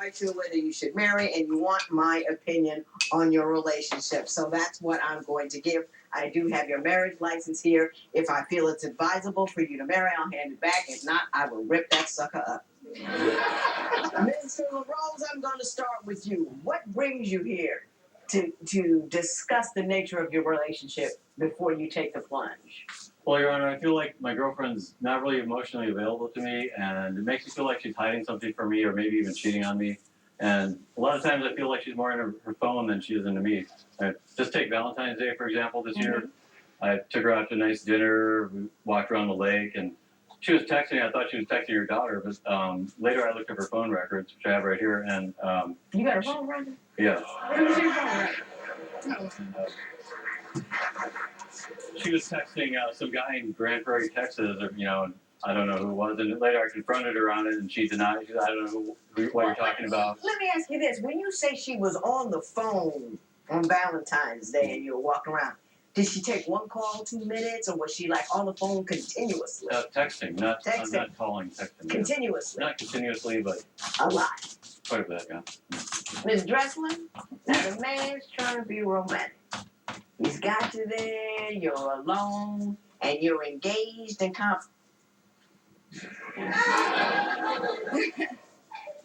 to whether you should marry, and you want my opinion on your relationship. So that's what I'm going to give. I do have your marriage license here. If I feel it's advisable for you to marry, I'll hand it back. If not, I will rip that sucker up. Mr. LaRose, I'm going to start with you. What brings you here to discuss the nature of your relationship before you take the plunge? Well, Your Honor, I feel like my girlfriend's not really emotionally available to me, and it makes me feel like she's hiding something from me or maybe even cheating on me. And a lot of times I feel like she's more into her phone than she is into me. Just take Valentine's Day, for example, this year. I took her out to a nice dinner, we walked around the lake, and she was texting. I thought she was texting her daughter, but later I looked up her phone records, which I have right here, and You got a phone record? yeah. Where's your phone record? She was texting some guy in Grand Prairie, Texas, or I don't know who it was. And later I confronted her on it, and she denied. She said, "I don't know what you're talking about." Let me ask you this: when you say she was on the phone on Valentine's Day and you were walking around, did she take one call 2 minutes, or was she like on the phone continuously? Texting, not calling. Texting. Continuously. Not continuously, but a lot. Quite a bit, yeah. Ms. Dressler, now the man's trying to be romantic. He's got you there, you're alone, and you're engaged in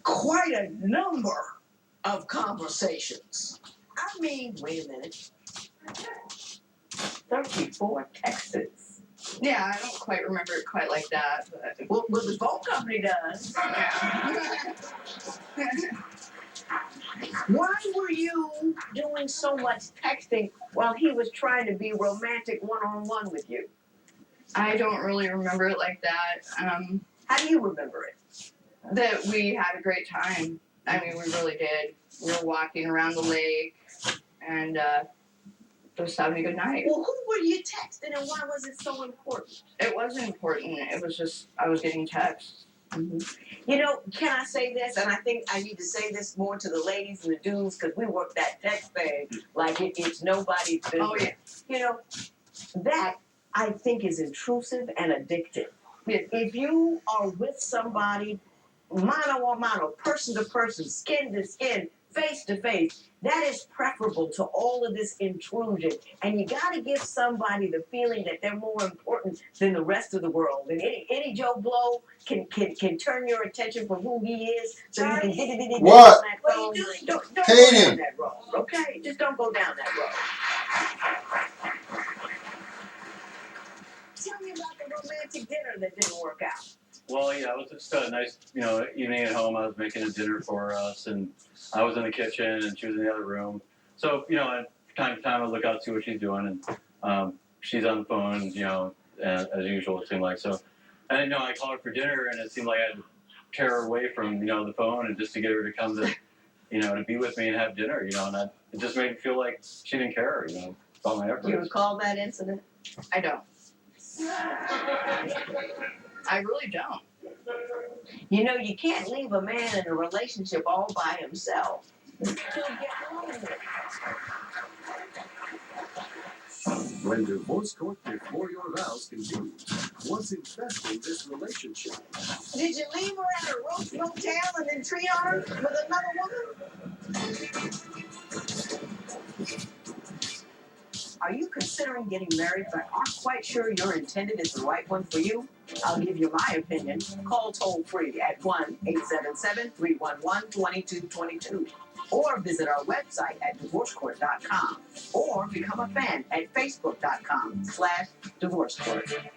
quite a number of conversations. I mean, wait a minute. 34 texts. Yeah, I don't quite remember it quite like that. But... Well, the phone company does. Why were you doing so much texting while he was trying to be romantic one-on-one with you? I don't really remember it like that. How do you remember it? That we had a great time. I mean, we really did. We were walking around the lake and just having a good night. Well, who were you texting and why was it so important? It wasn't important. It was just I was getting texts. Mm-hmm. You know, can I say this? And I think I need to say this more to the ladies and the dudes because we work that text thing like it's nobody's business. Oh, yeah. You know, that I think is intrusive and addictive. If you are with somebody, mano a mano, person to person, skin to skin, face to face, that is preferable to all of this intrusion. And you got to give somebody the feeling that they're more important than the rest of the world. And any Joe Blow can turn your attention from who he is, so you can get it What? on that phone. Don't go down that road, okay? Just don't go down that road. Tell me about the romantic dinner that didn't work out. Well, yeah, it was just a nice, evening at home. I was making a dinner for us, and I was in the kitchen, and she was in the other room. So, at time to time, I look out, see what she's doing, and she's on the phone, as usual, it seemed like. So, I didn't know. I called her for dinner, and it seemed like I had to tear her away from, the phone, and just to get her to come to, to be with me and have dinner, and it just made me feel like she didn't care, about my efforts. You recall that incident? I don't. I really don't. You can't leave a man in a relationship all by himself. When divorce court before your vows confused, what's infesting this relationship? Did you leave her at a roach motel and then treat her with another woman? Are you considering getting married but aren't quite sure your intended is the right one for you? I'll give you my opinion. Call toll-free at 1-877-311-2222 or visit our website at divorcecourt.com or become a fan at facebook.com/divorcecourt.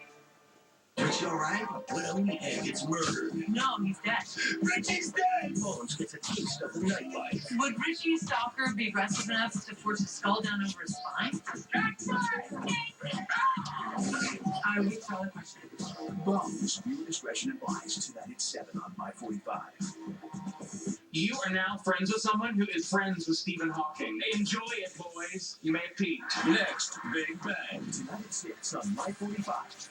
Richie all right? Well, Hank gets murdered. No, he's dead. Richie's dead! Bones gets a taste of the nightlife. Would Richie's stalker be aggressive enough to force his skull down over his spine? I would call the question. Bones, viewer discretion advised. Tonight at 7 on My 45. You are now friends with someone who is friends with Stephen Hawking. Enjoy it, boys. You may have peaked. Next, Big Bang. Tonight at 6 on My 45.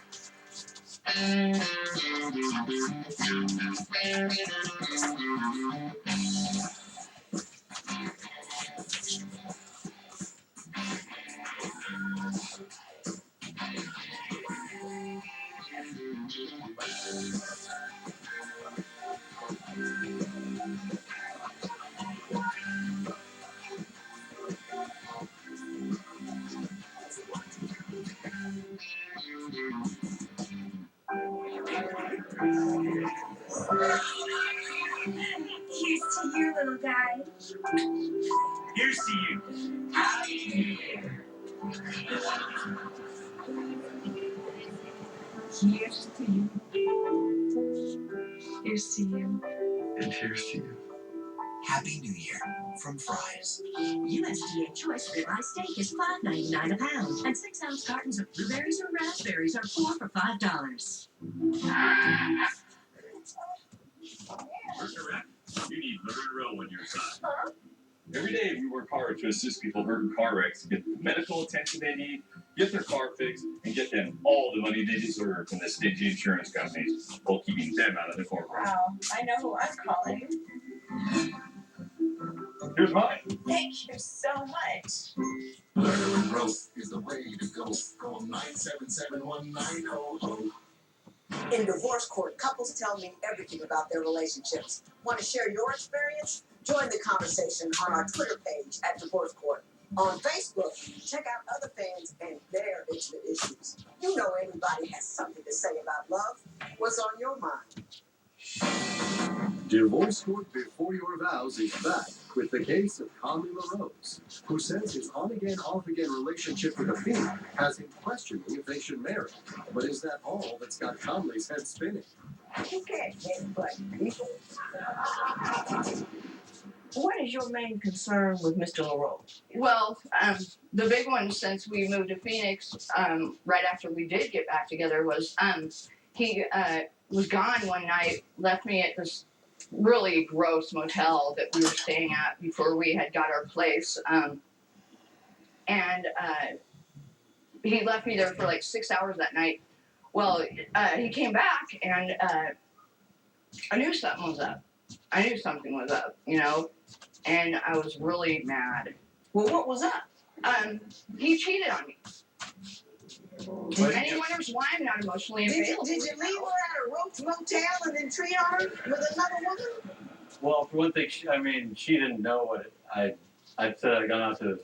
Here's to you, little guy. Here's to you. Happy New Year. Here's to you. Here's to you. And here's to you. Happy New Year from Fry's. USDA Choice Ribeye Steak is $5.99 a pound, and 6-ounce cartons of blueberries or raspberries are 4 for $5. Burger Rack, you need Murder Row on your side. Every day we work hard to assist people hurt in car wrecks to get the medical attention they need, get their car fixed, and get them all the money they deserve from the stingy insurance companies, while keeping them out of the courtroom. Oh, I know who I'm calling. Here's mine. Thank you so much. Murder and roast is the way to go. Call 977-1900. In divorce court, couples tell me everything about their relationships. Want to share your experience? Join the conversation on our Twitter page at Divorce Court. On Facebook, check out other fans and their intimate issues. You know everybody has something to say about love. What's on your mind? Divorce Court Before Your Vows is back with the case of Conley LaRose, who says his on-again, off-again relationship with Athena has him questioning if they should marry. But is that all that's got Conley's head spinning? You can't headbutt people. What is your main concern with Mr. LaRose? Well, the big one since we moved to Phoenix, right after we did get back together, was he was gone one night, left me at this really gross motel that we were staying at before we had got our place. And he left me there for like 6 hours that night. Well, he came back and I knew something was up. You know, and I was really mad. Well, what was up? He cheated on me. What And he wonders why I'm not emotionally available. Did you leave her at a Roach Motel and then treat her with another woman? Well, for one thing, she didn't know what I said I'd gone out to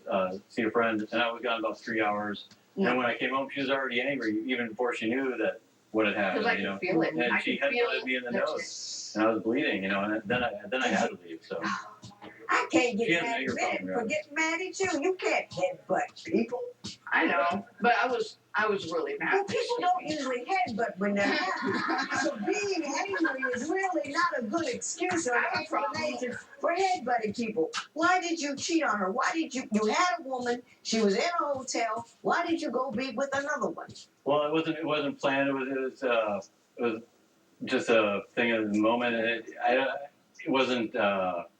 see a friend, and I was gone about 3 hours. Yeah. And when I came home, she was already angry, even before she knew that what had happened. Because I You know, could feel it. and I she could feel headbutted me in the that nose, and I was bleeding. You know, and then I had to leave. So I can't She get has an mad anger at problem, men for getting mad at you. You can't headbutt people. I know, but I was really mad. Well, people don't usually headbutt when they're happy. So being angry is really not a good excuse or I have a problem. explanation for headbutting people. Why did you cheat on her? Why did you had a woman, she was in a hotel, why did you go be with another one? well, it wasn't planned. It was just a thing of the moment, and it wasn't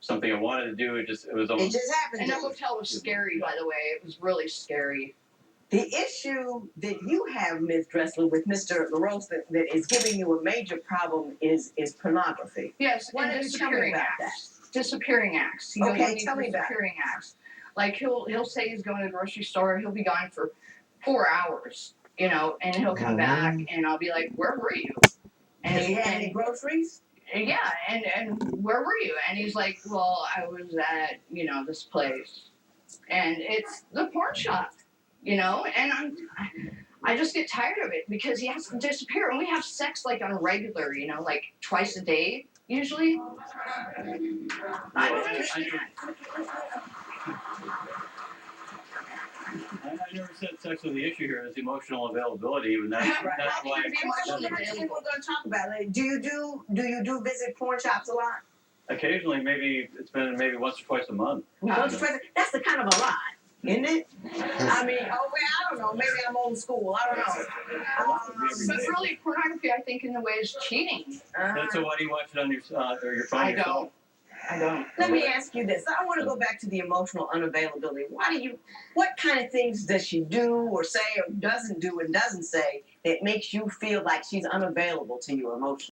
something I wanted to do. It was It almost. just happened. And the to you. hotel was scary, by the way. It was really scary. The issue that you have, Ms. Dressler, with Mr. LaRose that is giving you a major problem is pornography. Yes, Why and don't you tell me disappearing about acts. Disappearing acts. He Okay, goes on these tell me about it. disappearing acts. Like he'll say he's going to the grocery store. He'll be gone for 4 hours. You know, and he'll come back, and I'll be like, "Where were you?" And Has he had any groceries? yeah, and where were you? And he's like, "Well, I was at this place," and it's the porn shop. And I just get tired of it because he has to disappear, and we have sex like on a regular, like twice a day usually. I don't understand. I never said sex was the issue here. It's emotional availability, and that's why. Well, the next thing we're going to talk about. Do you do visit porn shops a lot? Occasionally, maybe it's been maybe once or twice a month. Once or twice. That's the kind of a lot, isn't it? I mean, I don't know. Maybe I'm old school. I don't know. But really, pornography, I think, in the way is cheating. And so, why do you watch it on your phone? I yourself? don't. Let me ask you this. I want to go back to the emotional unavailability. What kind of things does she do or say or doesn't do and doesn't say that makes you feel like she's unavailable to you emotionally?